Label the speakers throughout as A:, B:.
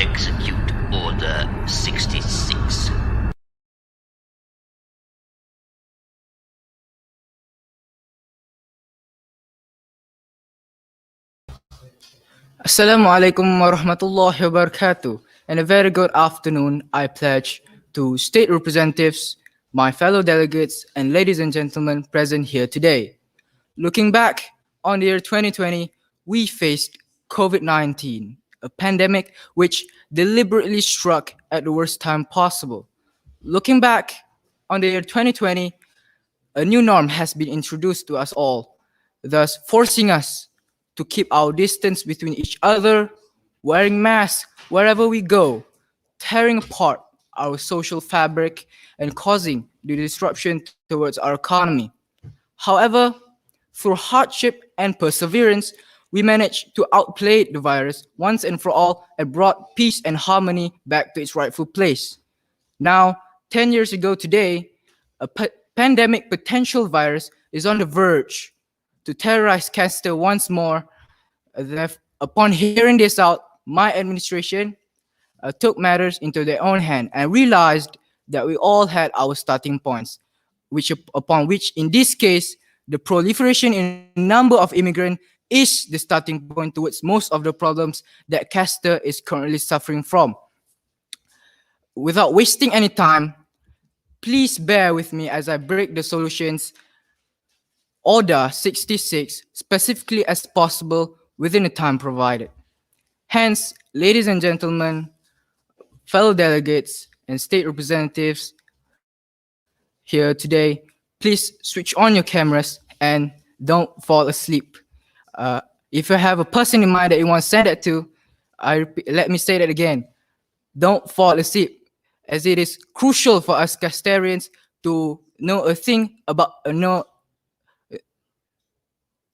A: execute Order 66.
B: Assalamu alaikum warahmatullahi wabarakatuh, and a very good afternoon. I pledge to state representatives, my fellow delegates, and ladies and gentlemen present here today. Looking back on the year 2020, we faced COVID 19, a pandemic which deliberately struck at the worst time possible. Looking back on the year 2020, a new norm has been introduced to us all, thus forcing us to keep our distance between each other, wearing masks wherever we go, tearing apart our social fabric, and causing the disruption towards our economy. However, through hardship and perseverance, we managed to outplay the virus once and for all and brought peace and harmony back to its rightful place. Now, 10 years ago today, a pandemic potential virus is on the verge to terrorize Castor once more. Upon hearing this out, my administration took matters into their own hand and realized that we all had our starting points, upon which, in this case, the proliferation in number of immigrants is the starting point towards most of the problems that Castor is currently suffering from. Without wasting any time, please bear with me as I break the solutions Order 66 specifically as possible within the time provided. Hence, ladies and gentlemen, fellow delegates, and state representatives here today, please switch on your cameras and don't fall asleep. If you have a person in mind that you want to send it to, let me say that again. Don't fall asleep, as it is crucial for us Castarians to know a thing about know.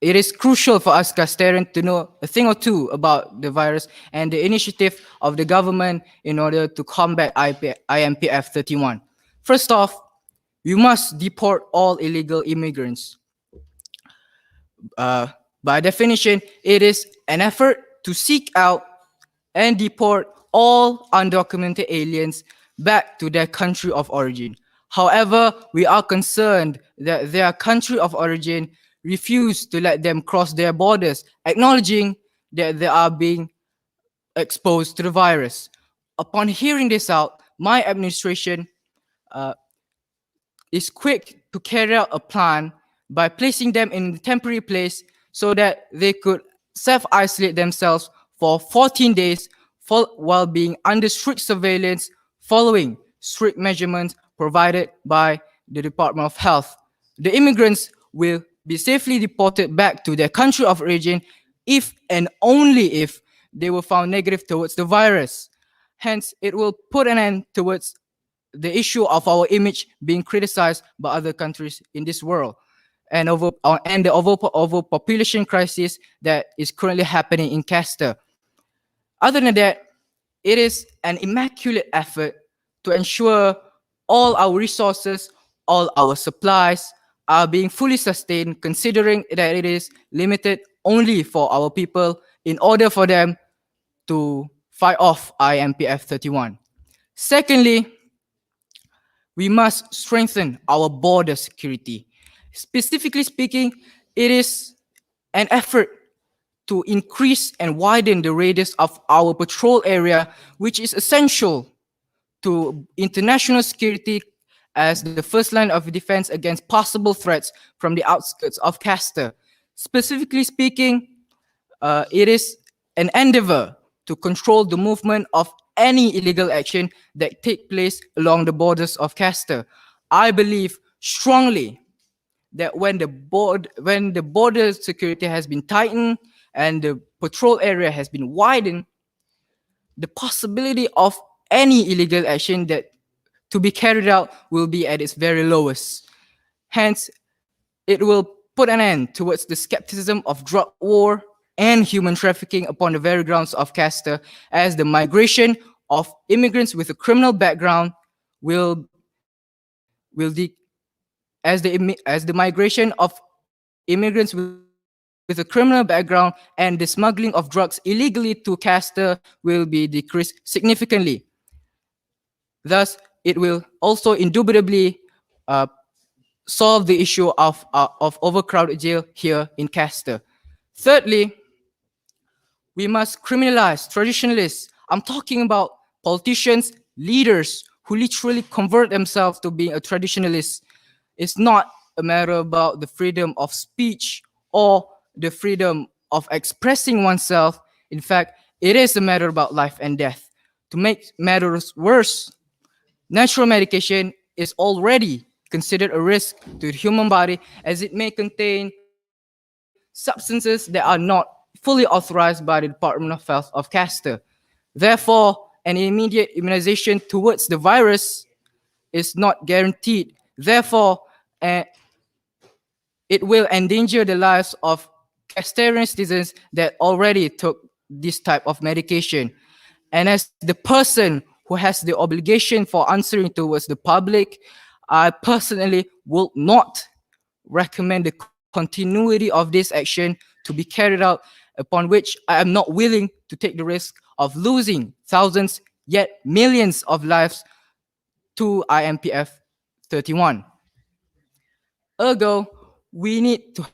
B: It is crucial for us Castarians to know a thing or two about the virus and the initiative of the government in order to combat IMPF 31. First off, we must deport all illegal immigrants. By definition, it is an effort to seek out and deport all undocumented aliens back to their country of origin. However, we are concerned that their country of origin refuse to let them cross their borders, acknowledging that they are being exposed to the virus. Upon hearing this out, my administration is quick to carry out a plan by placing them in a temporary place so that they could self-isolate themselves for 14 days while being under strict surveillance following strict measurements provided by the Department of Health. The immigrants will be safely deported back to their country of origin if and only if they were found negative towards the virus. Hence, it will put an end towards the issue of our image being criticized by other countries in this world and the overpopulation crisis that is currently happening in Castor. Other than that, it is an immaculate effort to ensure all our resources, all our supplies are being fully sustained, considering that it is limited only for our people in order for them to fight off IMPF 31. Secondly, we must strengthen our border security. Specifically speaking, it is an effort to increase and widen the radius of our patrol area, which is essential to international security as the first line of defense against possible threats from the outskirts of Castor. Specifically speaking, it is an endeavor to control the movement of any illegal action that take place along the borders of Castor. I believe strongly that when the border security has been tightened and the patrol area has been widened, the possibility of any illegal action that to be carried out will be at its very lowest. Hence, it will put an end towards the skepticism of drug war and human trafficking upon the very grounds of Castor, as the migration of immigrants with a criminal background will as the migration of immigrants will decrease with a criminal background, and the smuggling of drugs illegally to Castor will be decreased significantly. Thus, it will also indubitably solve the issue of overcrowded jail here in Castor. Thirdly, we must criminalize traditionalists. I'm talking about politicians, leaders who literally convert themselves to being a traditionalist. It's not a matter about the freedom of speech or the freedom of expressing oneself. In fact, it is a matter about life and death. To make matters worse, natural medication is already considered a risk to the human body as it may contain substances that are not fully authorized by the Department of Health of Castor. Therefore, an immediate immunization towards the virus is not guaranteed. Therefore, it will endanger the lives of Castorian citizens that already took this type of medication. And as the person who has the obligation for answering towards the public, I personally will not recommend the continuity of this action to be carried out, upon which I am not willing to take the risk of losing thousands, yet millions of lives to IMPF 31. Ergo, we need to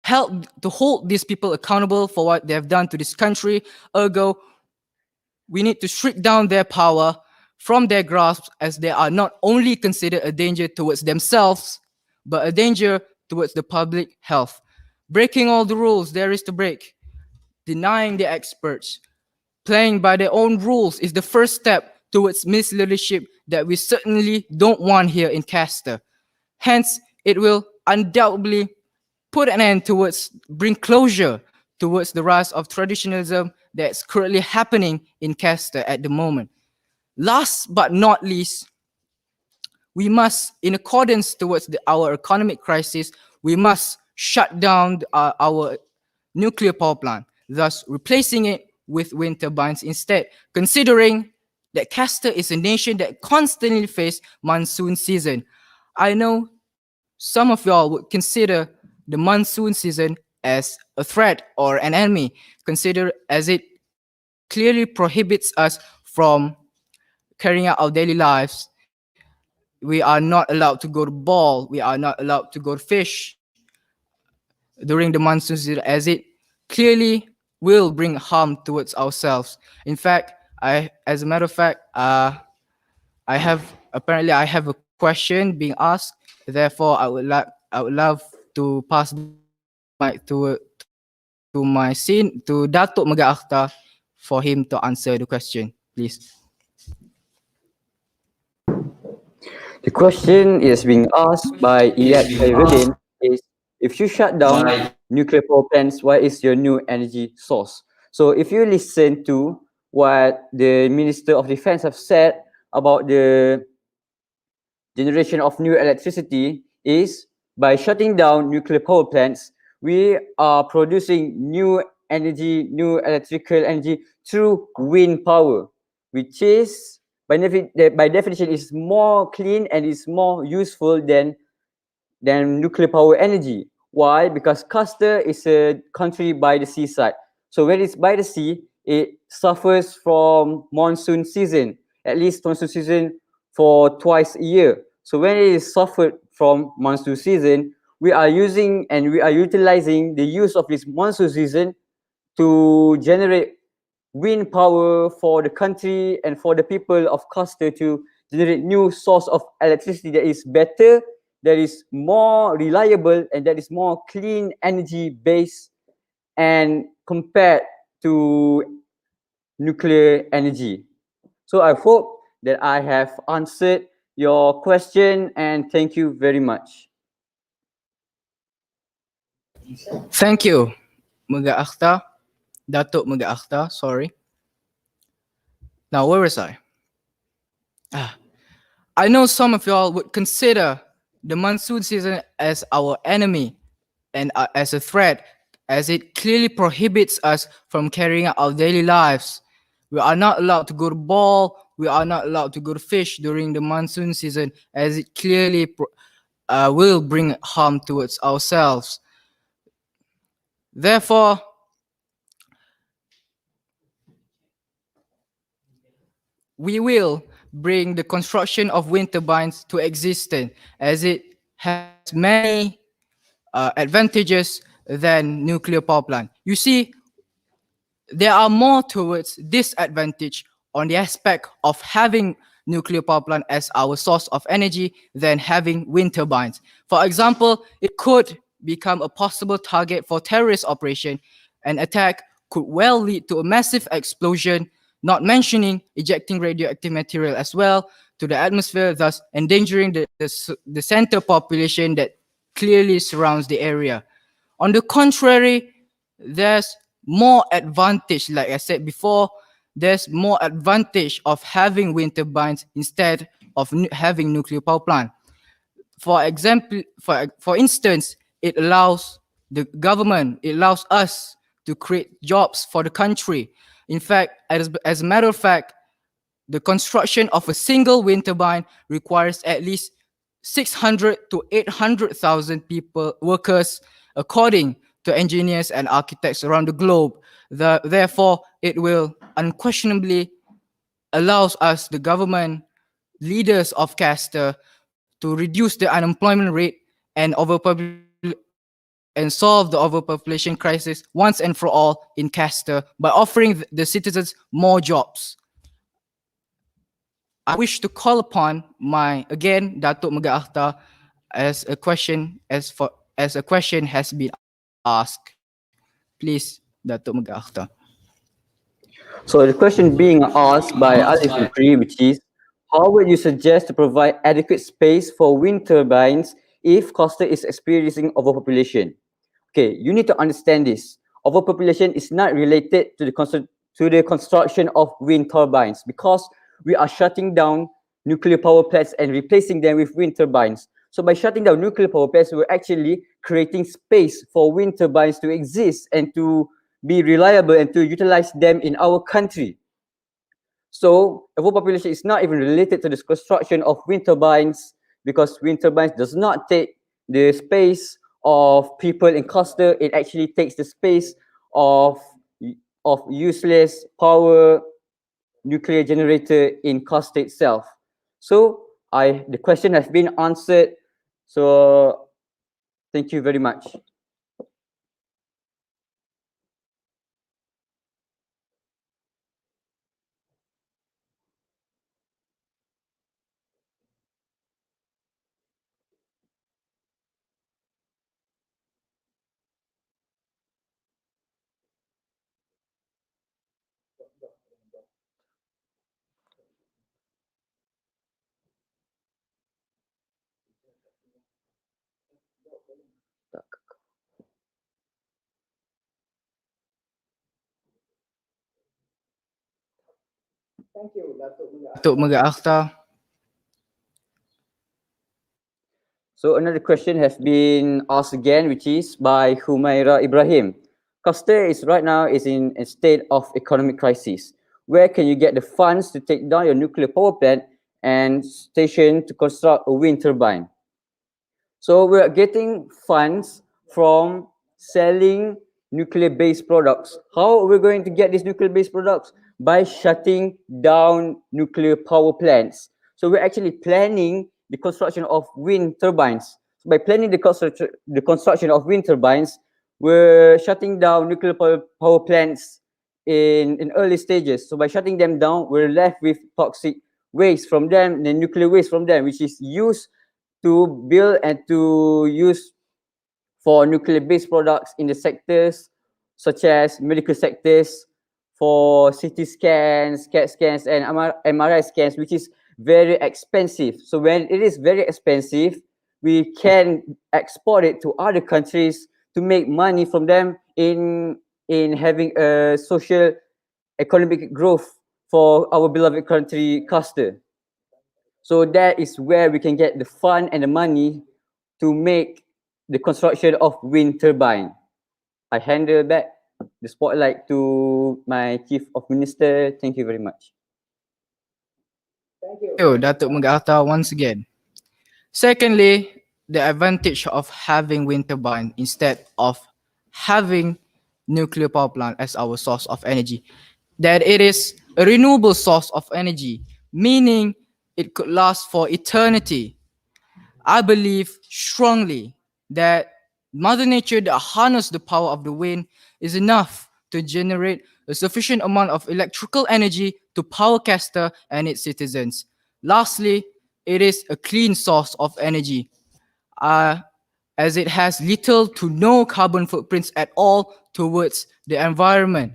B: help to hold these people accountable for what they have done to this country. Ergo, we need to strip down their power from their grasp, as they are not only considered a danger towards themselves, but a danger towards the public health. Breaking all the rules there is to break, denying the experts, playing by their own rules is the first step towards misleadership that we certainly don't want here in Castor. Hence, it will undoubtedly put an end towards, bring closure towards the rise of traditionalism that's currently happening in Castor at the moment. Last but not least, we must, in accordance towards our economic crisis, we must shut down our nuclear power plant, thus replacing it with wind turbines instead, considering that Castor is a nation that constantly faces monsoon season. I know some of y'all would consider the monsoon season as a threat or an enemy, consider as it clearly prohibits us from carrying out our daily lives. We are not allowed to go to ball. We are not allowed to go to fish during the monsoon season, as it clearly will bring harm towards ourselves. In fact, as a matter of fact, I have a question being asked. Therefore, I would love to pass the mic to my scene to Datuk Mega Akhtar for him to answer the question, please.
C: The question is being asked by Iyad Khairuddin is, if you shut down nuclear power plants, what is your new energy source? So if you listen to what the Minister of Defense have said about the generation of new electricity, is by shutting down nuclear power plants, we are producing new energy, new electrical energy through wind power, which is by definition is more clean and is more useful than nuclear power energy. Why? Because Castor is a country by the seaside. So when it's by the sea, it suffers from monsoon season, at least monsoon season for twice a year. So when it is suffered from monsoon season, we are using and we are utilizing the use of this monsoon season to generate wind power for the country and for the people of Castor to generate new source of electricity that is better, that is more reliable, and that is more clean energy based and compared to nuclear energy. So I hope that I have answered your question, and thank you very much.
B: Thank you, Mega Akhtar. Datuk Mega Akhtar, sorry. Now, where was I? I know some of y'all would consider the monsoon season as our enemy and as a threat, as it clearly prohibits us from carrying out our daily lives. We are not allowed to go to ball. We are not allowed to go to fish during the monsoon season, as it clearly will bring harm towards ourselves. Therefore, we will bring the construction of wind turbines to existence, as it has many advantages than nuclear power plant. You see, there are more towards disadvantage on the aspect of having nuclear power plant as our source of energy than having wind turbines. For example, it could become a possible target for terrorist operation. An attack could well lead to a massive explosion, not mentioning ejecting radioactive material as well to the atmosphere, thus endangering the center population that clearly surrounds the area. On the contrary, there's more advantage, like I said before, there's more advantage of having wind turbines instead of having nuclear power plant. For example, for instance, it allows the government, it allows us to create jobs for the country. In fact, as a matter of fact, the construction of a single wind turbine requires at least 600 to 800,000 people, workers, according to engineers and architects around the globe. Therefore, it will unquestionably allows us, the government, leaders of Castor, to reduce the unemployment rate and and solve the overpopulation crisis once and for all in Castor by offering the citizens more jobs. I wish to call upon again Datuk Megat Akhtar as a question has been asked. Please, Datuk Megat Akhtar.
C: So the question being asked by Alif Ukri, which is, how would you suggest to provide adequate space for wind turbines if Costa is experiencing overpopulation? Okay, you need to understand this. Overpopulation is not related to the construction of wind turbines, because we are shutting down nuclear power plants and replacing them with wind turbines. So by shutting down nuclear power plants, we're actually creating space for wind turbines to exist and to be reliable and to utilize them in our country. So overpopulation is not even related to the construction of wind turbines, because wind turbines does not take the space of people in Costa. It actually takes the space of useless power nuclear generator in Costa itself. So the question has been answered. So thank you very much.
B: Datuk Megat Akhtar.
C: So another question has been asked again, which is by Humaira Ibrahim. Costa is right now in a state of economic crisis. Where can you get the funds to take down your nuclear power plant and station to construct a wind turbine? So we're getting funds from selling nuclear-based products. How are we going to get these nuclear-based products? By shutting down nuclear power plants. So we're actually planning the construction of wind turbines. So by planning the construction of wind turbines, we're shutting down nuclear power plants in early stages. So by shutting them down, we're left with toxic waste from them, the nuclear waste from them, which is used to build and to use for nuclear-based products in the sectors such as medical sectors, for CT scans, CAT scans, and MRI scans, which is very expensive. So when it is very expensive, we can export it to other countries to make money from them in having a social economic growth for our beloved country, Costa. So that is where we can get the fund and the money to make the construction of wind turbine. I hand back the spotlight to my Chief of Minister. Thank you very much.
B: Thank you, Datuk Megat Akhtar, once again. Secondly, the advantage of having wind turbine instead of having nuclear power plant as our source of energy. That it is a renewable source of energy, meaning it could last for eternity. I believe strongly that Mother Nature that harness the power of the wind is enough to generate a sufficient amount of electrical energy to power Castor and its citizens. Lastly, it is a clean source of energy, as it has little to no carbon footprints at all towards the environment,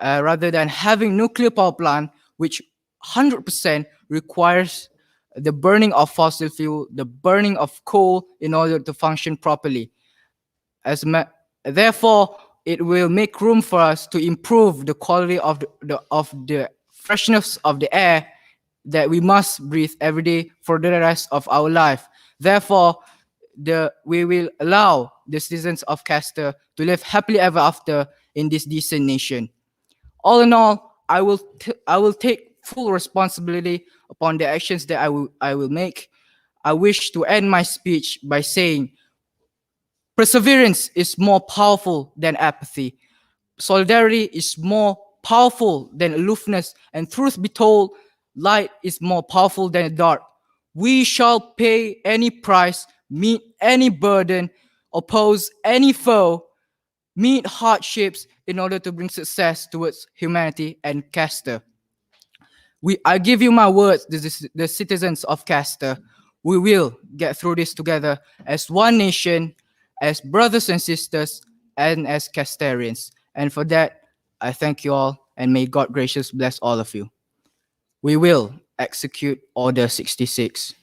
B: rather than having nuclear power plant, which 100% requires the burning of fossil fuel, the burning of coal in order to function properly. Therefore, it will make room for us to improve the quality of the freshness of the air that we must breathe every day for the rest of our life. Therefore, we will allow the citizens of Castor to live happily ever after in this decent nation. All in all, I will take full responsibility upon the actions that I will make. I wish to end my speech by saying perseverance is more powerful than apathy. Solidarity is more powerful than aloofness, and truth be told, light is more powerful than dark. We shall pay any price, meet any burden, oppose any foe, meet hardships in order to bring success towards humanity and Castor. I give you my words, the citizens of Castor. We will get through this together as one nation, as brothers and sisters, and as Castorians. And for that, I thank you all, and may God gracious bless all of you. We will execute Order 66.